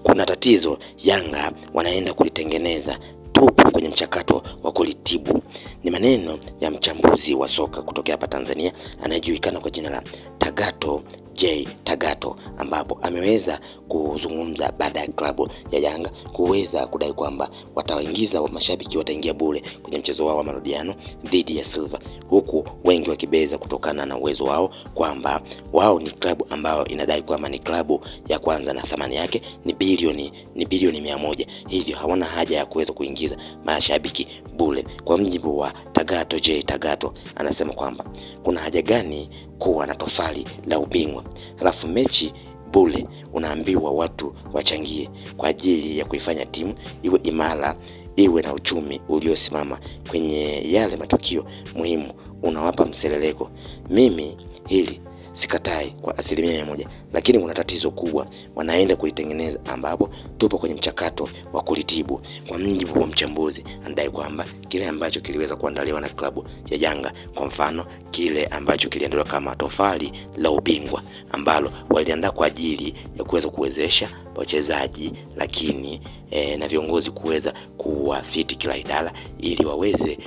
kuna tatizo Yanga wanaenda kulitengeneza, tupo kwenye mchakato wa kulitibu. Ni maneno ya mchambuzi wa soka kutoka hapa Tanzania anayejulikana kwa jina la Tagato J Tagato, ambapo ameweza kuzungumza baada ya klabu ya Yanga kuweza kudai kwamba watawaingiza mashabiki, wataingia bure kwenye mchezo wao wa marudiano dhidi ya Silver, huku wengi wakibeza kutokana na uwezo wao kwamba wao ni klabu ambayo inadai kwamba ni klabu ya kwanza na thamani yake ni bilioni 100, hivyo hawana haja ya kuweza kuingiza mashabiki bure. Kwa mjibu wa Tagato J Tagato, anasema kwamba kuna haja gani kuwa na tofali la ubingwa halafu mechi bure unaambiwa watu wachangie kwa ajili ya kuifanya timu iwe imara, iwe na uchumi uliosimama kwenye yale matukio muhimu, unawapa mseleleko. Mimi hili sikatai kwa 100%, lakini kuna tatizo kubwa wanaenda kulitengeneza, ambapo tupo kwenye mchakato wa kulitibu. Kwa mjibu wa mchambuzi, anadai kwamba kile ambacho kiliweza kuandaliwa na klabu ya Yanga, kwa mfano kile ambacho kiliandaliwa kama tofali la ubingwa ambalo waliandaa kwa ajili ya kuweza kuwezesha wachezaji, lakini na viongozi kuweza kuwafiti kila idara ili waweze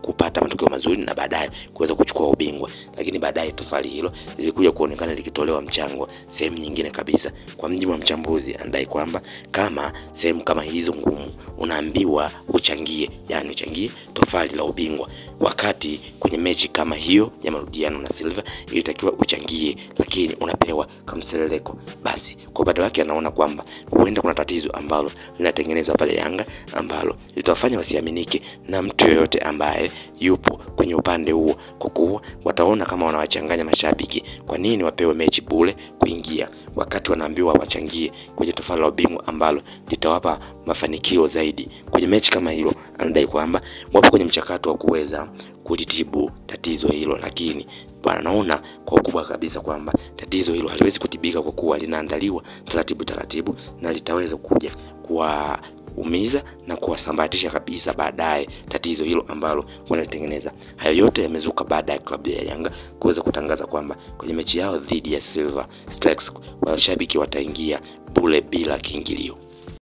kupata matokeo mazuri na baadaye kuweza kuchukua ubingwa. Lakini baadaye tofali hilo lilikuja kuonekana likitolewa mchango sehemu nyingine kabisa. Kwa mjibu wa mchambuzi, anadai kwamba kama sehemu kama hizo ngumu unaambiwa uchangie, yani uchangie tofali la ubingwa, wakati kwenye mechi kama hiyo ya marudiano na Silver ilitakiwa uchangie, lakini unapewa kamseleleko, basi kwa upande wake anaona kwamba huenda kuna tatizo ambalo linatengenezwa pale Yanga ambalo litawafanya wasiaminike na mtu yoyote ambaye yupo kwenye upande huo, kwa kuwa wataona kama wanawachanganya mashabiki. Kwa nini wapewe mechi bure kuingia wakati wanaambiwa wachangie kwenye tofali la ubingwa ambalo litawapa mafanikio zaidi kwenye mechi kama hilo? Anadai kwamba wapo kwenye mchakato wa kuweza kulitibu tatizo hilo, lakini wanaona kwa ukubwa kabisa kwamba tatizo hilo haliwezi kutibika kwa kuwa linaandaliwa taratibu na litaweza kuja kuwaumiza na kuwasambatisha kabisa baadaye tatizo hilo ambalo wanalitengeneza. Hayo yote yamezuka baada ya klabu ya Yanga kuweza kutangaza kwamba kwenye mechi yao dhidi ya Silver Strikers washabiki wataingia bure bila kiingilio.